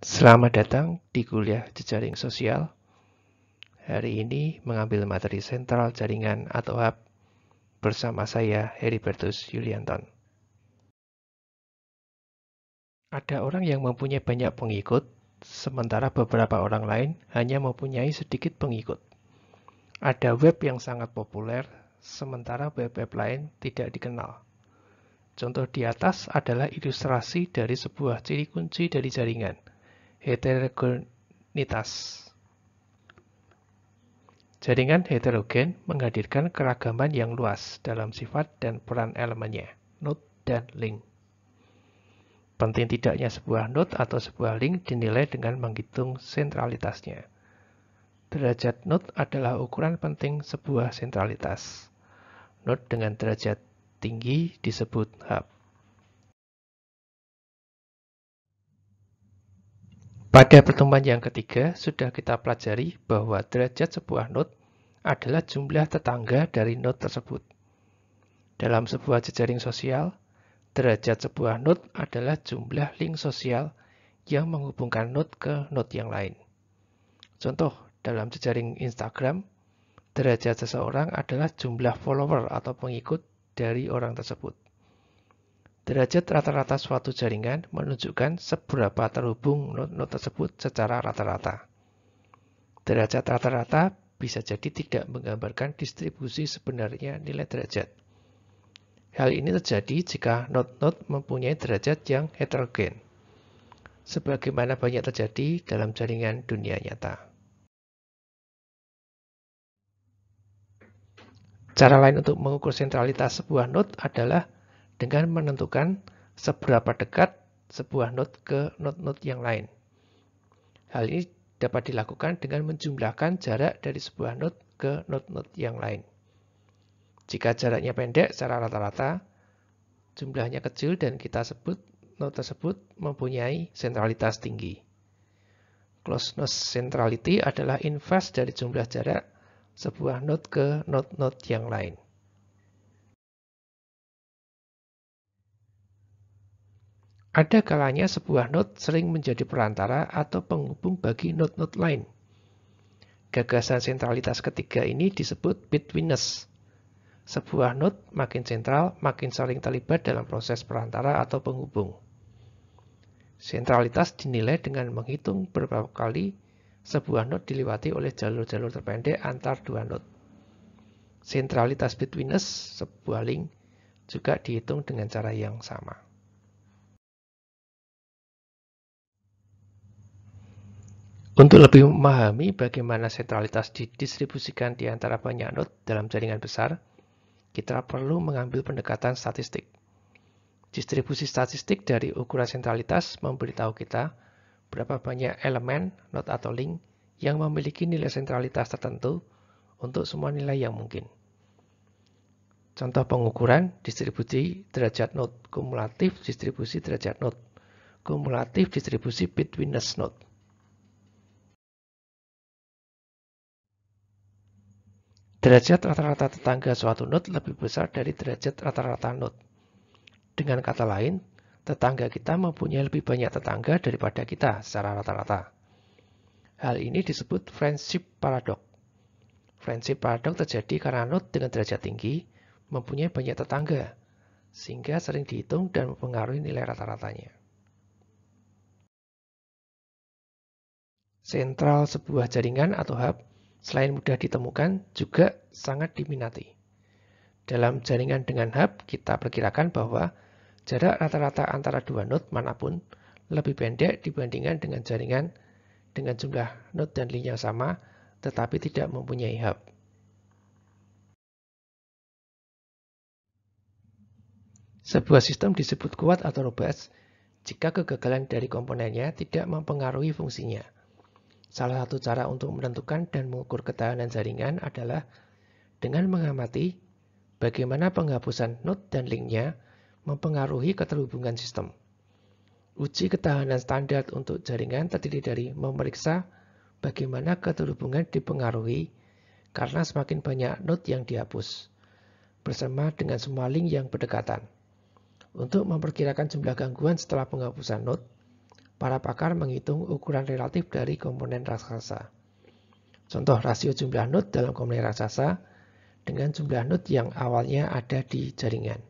Selamat datang di kuliah jejaring sosial. Hari ini mengambil materi sentral jaringan atau hub bersama saya Heribertus Yulianton. Ada orang yang mempunyai banyak pengikut, sementara beberapa orang lain hanya mempunyai sedikit pengikut. Ada web yang sangat populer, sementara web-web lain tidak dikenal. Contoh di atas adalah ilustrasi dari sebuah ciri kunci dari jaringan, heterogenitas. Jaringan heterogen menghadirkan keragaman yang luas dalam sifat dan peran elemennya, node dan link. Penting tidaknya sebuah node atau sebuah link dinilai dengan menghitung sentralitasnya. Derajat node adalah ukuran penting sebuah sentralitas. Node dengan derajat tinggi disebut hub. Pada pertemuan yang ketiga, sudah kita pelajari bahwa derajat sebuah node adalah jumlah tetangga dari node tersebut. Dalam sebuah jejaring sosial, derajat sebuah node adalah jumlah link sosial yang menghubungkan node ke node yang lain. Contoh, dalam jejaring Instagram, derajat seseorang adalah jumlah follower atau pengikut dari orang tersebut. Derajat rata-rata suatu jaringan menunjukkan seberapa terhubung node-node tersebut secara rata-rata. Derajat rata-rata bisa jadi tidak menggambarkan distribusi sebenarnya nilai derajat. Hal ini terjadi jika node-node mempunyai derajat yang heterogen, sebagaimana banyak terjadi dalam jaringan dunia nyata. Cara lain untuk mengukur sentralitas sebuah node adalah dengan menentukan seberapa dekat sebuah node ke node-node yang lain. Hal ini dapat dilakukan dengan menjumlahkan jarak dari sebuah node ke node-node yang lain. Jika jaraknya pendek secara rata-rata, jumlahnya kecil dan kita sebut node tersebut mempunyai sentralitas tinggi. Closeness centrality adalah inverse dari jumlah jarak sebuah node ke node-node yang lain. Ada kalanya sebuah node sering menjadi perantara atau penghubung bagi node-node lain. Gagasan sentralitas ketiga ini disebut betweenness. Sebuah node makin sentral, makin sering terlibat dalam proses perantara atau penghubung. Sentralitas dinilai dengan menghitung berapa kali sebuah node dilewati oleh jalur-jalur terpendek antar dua node. Sentralitas betweenness sebuah link juga dihitung dengan cara yang sama. Untuk lebih memahami bagaimana sentralitas didistribusikan di antara banyak node dalam jaringan besar, kita perlu mengambil pendekatan statistik. Distribusi statistik dari ukuran sentralitas memberitahu kita berapa banyak elemen, node atau link yang memiliki nilai sentralitas tertentu untuk semua nilai yang mungkin. Contoh pengukuran distribusi derajat node, kumulatif distribusi derajat node, kumulatif distribusi betweenness node. Derajat rata-rata tetangga suatu node lebih besar dari derajat rata-rata node. Dengan kata lain, tetangga kita mempunyai lebih banyak tetangga daripada kita secara rata-rata. Hal ini disebut friendship paradox. Friendship paradox terjadi karena node dengan derajat tinggi mempunyai banyak tetangga, sehingga sering dihitung dan mempengaruhi nilai rata-ratanya. Sentral sebuah jaringan atau hub selain mudah ditemukan, juga sangat diminati. Dalam jaringan dengan hub, kita perkirakan bahwa jarak rata-rata antara dua node manapun lebih pendek dibandingkan dengan jaringan dengan jumlah node dan link yang sama, tetapi tidak mempunyai hub. Sebuah sistem disebut kuat atau robust jika kegagalan dari komponennya tidak mempengaruhi fungsinya. Salah satu cara untuk menentukan dan mengukur ketahanan jaringan adalah dengan mengamati bagaimana penghapusan node dan linknya mempengaruhi keterhubungan sistem. Uji ketahanan standar untuk jaringan terdiri dari memeriksa bagaimana keterhubungan dipengaruhi karena semakin banyak node yang dihapus, bersama dengan semua link yang berdekatan. Untuk memperkirakan jumlah gangguan setelah penghapusan node, para pakar menghitung ukuran relatif dari komponen raksasa. Contoh rasio jumlah node dalam komponen raksasa dengan jumlah node yang awalnya ada di jaringan.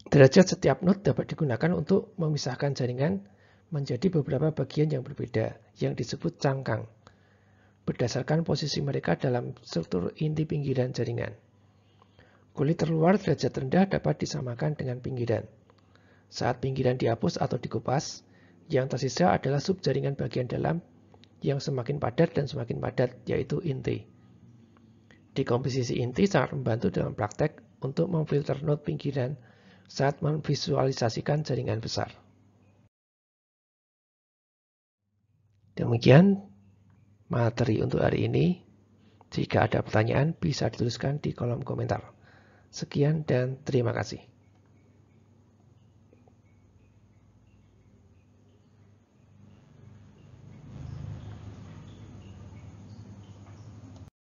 Derajat setiap node dapat digunakan untuk memisahkan jaringan menjadi beberapa bagian yang berbeda, yang disebut cangkang, berdasarkan posisi mereka dalam struktur inti pinggiran jaringan. Kulit terluar derajat rendah dapat disamakan dengan pinggiran. Saat pinggiran dihapus atau dikupas, yang tersisa adalah subjaringan bagian dalam yang semakin padat dan semakin padat, yaitu inti. Dekomposisi inti sangat membantu dalam praktek untuk memfilter node pinggiran saat memvisualisasikan jaringan besar. Demikian materi untuk hari ini. Jika ada pertanyaan, bisa dituliskan di kolom komentar. Sekian dan terima kasih.